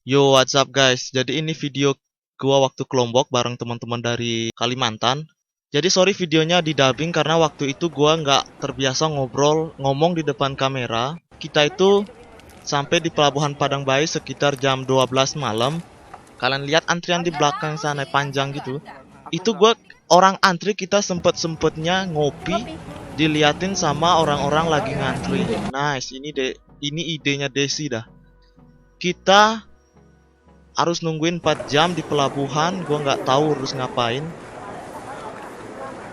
Yo, what's up guys? Jadi ini video gua waktu ke Lombok bareng teman-teman dari Kalimantan. Jadi sorry videonya di dubbing karena waktu itu gua nggak terbiasa ngomong di depan kamera. Kita itu sampai di Pelabuhan Padang Bayi sekitar jam 12 malam. Kalian lihat antrian di belakang sana panjang gitu. Itu gua orang antri kita sempet-sempetnya ngopi diliatin sama orang-orang lagi ngantri. Nice, ini idenya Desi dah. Kita harus nungguin 4 jam di pelabuhan, gua nggak tahu harus ngapain.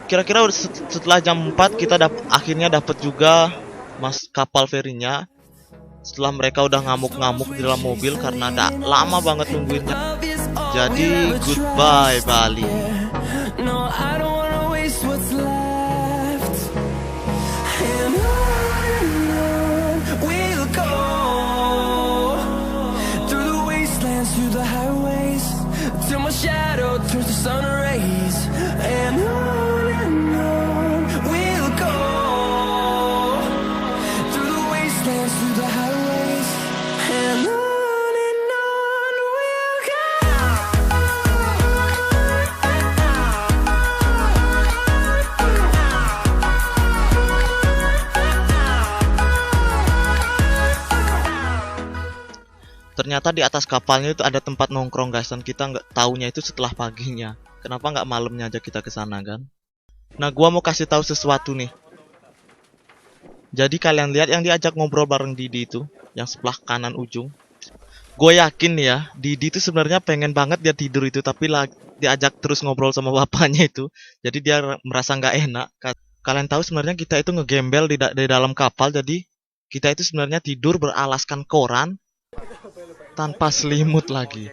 Kira-kira setelah jam 4 kita akhirnya dapat juga kapal ferinya. Setelah mereka udah ngamuk-ngamuk di dalam mobil karena lama banget nungguinnya. Jadi goodbye Bali. Through the highways till my shadow turns to sun rays, and on we'll go through the wastelands, through the highways, and on we'll go. Ternyata di atas kapalnya itu ada tempat nongkrong guys, dan kita nggak taunya itu setelah paginya. Kenapa nggak malamnya aja kita ke sana kan? Nah, gua mau kasih tahu sesuatu nih. Jadi kalian lihat yang diajak ngobrol bareng Didi itu, yang sebelah kanan ujung. Gue yakin ya, Didi itu sebenarnya pengen banget dia tidur itu, tapi diajak terus ngobrol sama bapaknya itu. Jadi dia merasa nggak enak. Kalian tahu sebenarnya kita itu ngegembel di dalam kapal, jadi kita itu sebenarnya tidur beralaskan koran tanpa selimut lagi.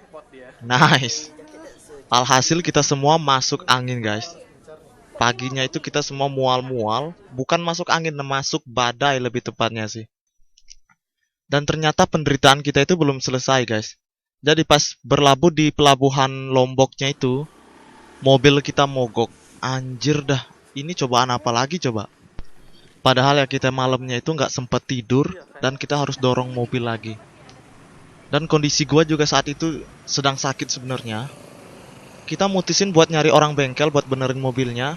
Nice. Alhasil kita semua masuk angin guys. Paginya itu kita semua mual-mual. Bukan masuk angin, masuk badai lebih tepatnya sih. Dan ternyata penderitaan kita itu belum selesai guys. Jadi pas berlabuh di pelabuhan Lomboknya itu, mobil kita mogok. Anjir dah, ini cobaan apa lagi coba. Padahal ya kita malamnya itu nggak sempet tidur, dan kita harus dorong mobil lagi. Dan kondisi gua juga saat itu sedang sakit sebenarnya. Kita mutusin buat nyari orang bengkel buat benerin mobilnya.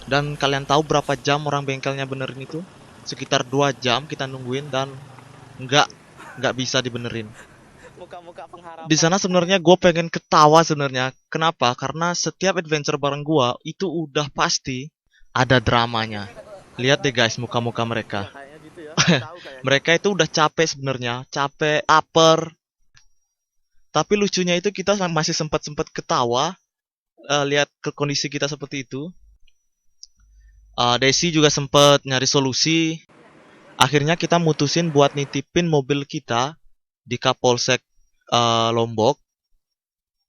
Dan kalian tahu berapa jam orang bengkelnya benerin itu? Sekitar 2 jam kita nungguin dan nggak bisa dibenerin. Di sana sebenarnya gue pengen ketawa sebenarnya. Kenapa? Karena setiap adventure bareng gua itu udah pasti ada dramanya. Lihat deh guys muka-muka mereka. Mereka itu udah capek sebenarnya, capek, lapar. Tapi lucunya itu kita masih sempat ketawa lihat ke kondisi kita seperti itu. Desi juga sempat nyari solusi. Akhirnya kita mutusin buat nitipin mobil kita di Kapolsek Lombok.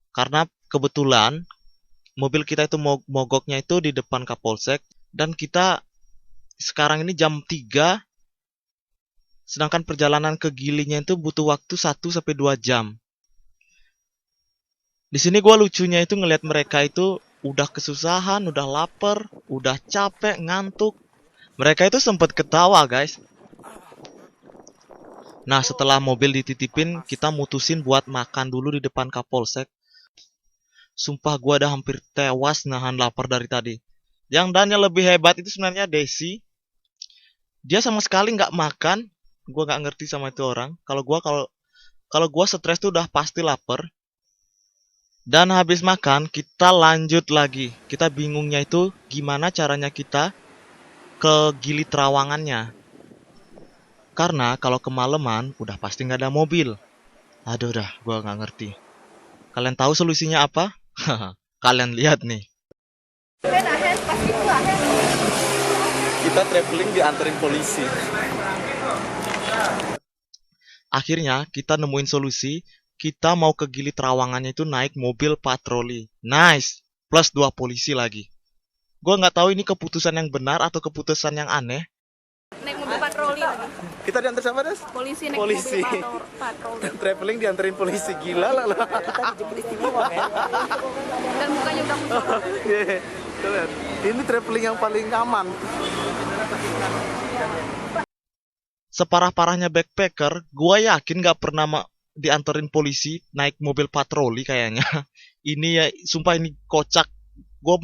Karena kebetulan mobil kita itu mogoknya itu di depan Kapolsek, dan kita sekarang ini jam 3. Sedangkan perjalanan ke Gilinya itu butuh waktu 1-2 jam. Di sini gua lucunya itu ngelihat mereka itu udah kesusahan, udah lapar, udah capek, ngantuk. Mereka itu sempat ketawa, guys. Nah, setelah mobil dititipin, kita mutusin buat makan dulu di depan Kapolsek. Sumpah gua udah hampir tewas nahan lapar dari tadi. Yang lebih hebat itu sebenarnya Desi. Dia sama sekali nggak makan. Gue nggak ngerti sama itu orang. Kalau gue stres tuh udah pasti lapar. Dan habis makan kita lanjut lagi. Kita bingungnya itu gimana caranya kita ke Gili Trawangannya. Karena kalau kemalaman udah pasti nggak ada mobil. Aduh dah, gue nggak ngerti. Kalian tahu solusinya apa? Kalian lihat nih. Kita traveling dianterin polisi. Akhirnya kita nemuin solusi. Kita mau ke Gili Trawangannya itu naik mobil patroli. Nice. Plus 2 polisi lagi. Gue nggak tahu ini keputusan yang benar atau keputusan yang aneh. Naik mobil patroli lagi. Kita diantar sama Des? Polisi naik Polisi. mobil patroli. Traveling dianterin polisi, gila lah. Kita dijemput istimewa kan? Dan mukanya udah muncul. Tuh lihat. Ini traveling yang paling aman. Separah-parahnya backpacker, gua yakin gak pernah dianterin polisi naik mobil patroli kayaknya. Ini ya, sumpah ini kocak. Gua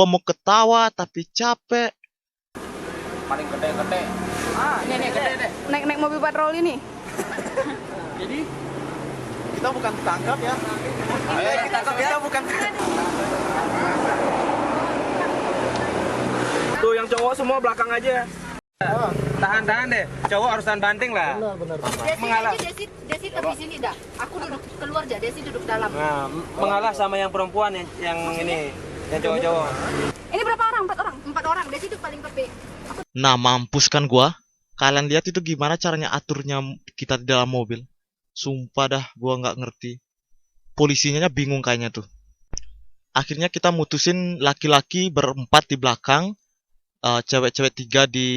mau ketawa tapi capek. Paling gede-gede. Nih, naik mobil patroli nih. Jadi kita bukan tangkap ya. Kita bukan. Tuh yang cowok semua belakang aja. Tahan deh. Cowok harus tahan banting lah. Benar. Mengalah. Desi tapi sini dah. Aku duduk keluar aja, Desi duduk dalam. Nah, mengalah sama yang perempuan yang ini, yang cowok-cowok. Ini berapa orang? 4 orang. 4 orang. Desi itu paling tepi. Nah, mampus kan gua. Kalian lihat itu gimana caranya aturnya kita di dalam mobil. Sumpah dah, gua nggak ngerti. Polisinya bingung kayaknya tuh. Akhirnya kita mutusin laki-laki berempat di belakang, cewek-cewek 3 di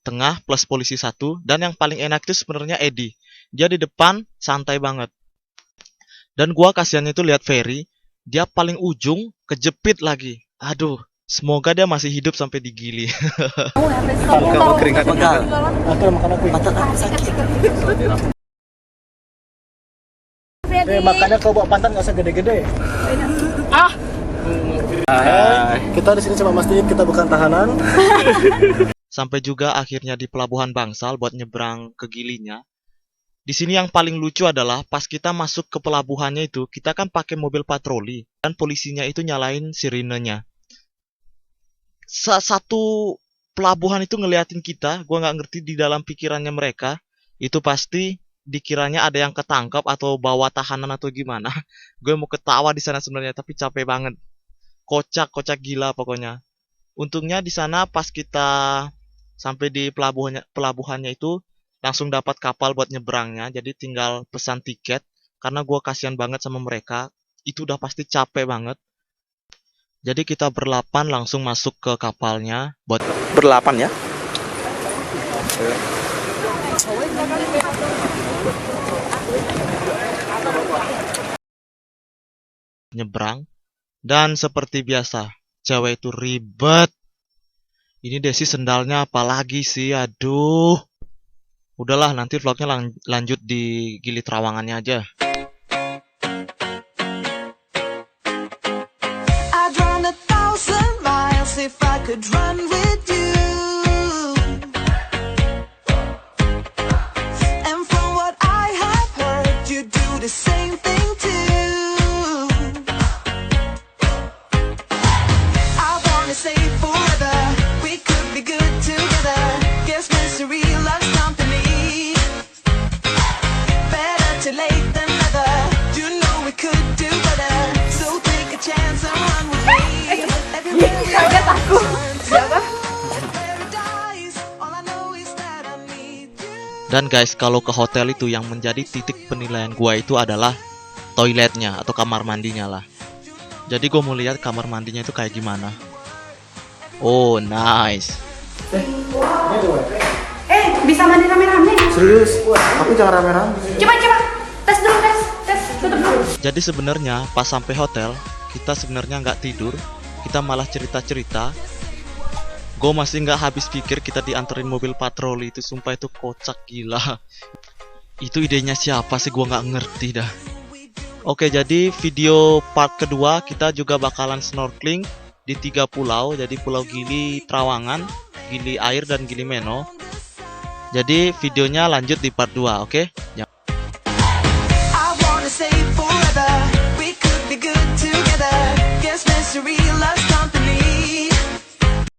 tengah plus polisi 1, dan yang paling enak itu sebenarnya Edi. Dia di depan santai banget. Dan gua kasihannya itu lihat Ferry, dia paling ujung kejepit lagi. Aduh, semoga dia masih hidup sampai di Gili. Kamu keringat pegal. Makanya kau bawa pantat nggak usah gede-gede. Kita di sini cuma mastiin kita bukan tahanan. Sampai juga akhirnya di Pelabuhan Bangsal buat nyebrang ke Gilinya. Di sini yang paling lucu adalah pas kita masuk ke pelabuhannya itu, kita kan pakai mobil patroli dan polisinya itu nyalain sirenenya. Satu pelabuhan itu ngeliatin kita, gua nggak ngerti di dalam pikirannya mereka, itu pasti dikiranya ada yang ketangkap atau bawa tahanan atau gimana. Gue mau ketawa di sana sebenarnya tapi capek banget. Kocak gila pokoknya. Untungnya di sana pas kita sampai di pelabuhannya itu langsung dapat kapal buat nyebrangnya, jadi tinggal pesan tiket karena gue kasihan banget sama mereka, itu udah pasti capek banget. Jadi kita berlapan langsung masuk ke kapalnya buat Berlapan ya? nyebrang. Dan seperti biasa, cewek itu ribet. Ini Desi sendalnya apalagi sih, aduh. Udahlah, nanti vlognya lanjut di Gili Trawangannya aja. I'd run 1,000 miles if I could run with you. And from what I have heard, you do the same thing too. I wanna say forever, we could be good together. Guess misery loves company. Better too late than never. You know we could do better. So take a chance and run with me. Kaget aku. Dan guys, kalau ke hotel itu yang menjadi titik penilaian gua itu adalah toiletnya atau kamar mandinya lah. Jadi gua mau lihat kamar mandinya itu kayak gimana. Oh, nice. Bisa mandi rame-rame. Serius? Aku jangan rame-rame. Coba. Tes dulu, tes. Tutup dulu. Jadi sebenarnya pas sampai hotel, kita sebenarnya nggak tidur, kita malah cerita-cerita. Gue masih nggak habis pikir kita dianterin mobil patroli itu, sumpah itu kocak gila. Itu idenya siapa sih, gue nggak ngerti dah. Oke, jadi video part kedua kita juga bakalan snorkeling di 3 pulau, jadi Pulau Gili Trawangan, Gili Air, dan Gili Meno. Jadi videonya lanjut di part 2, oke? I wanna say forever, we could be good together. Guess misery loves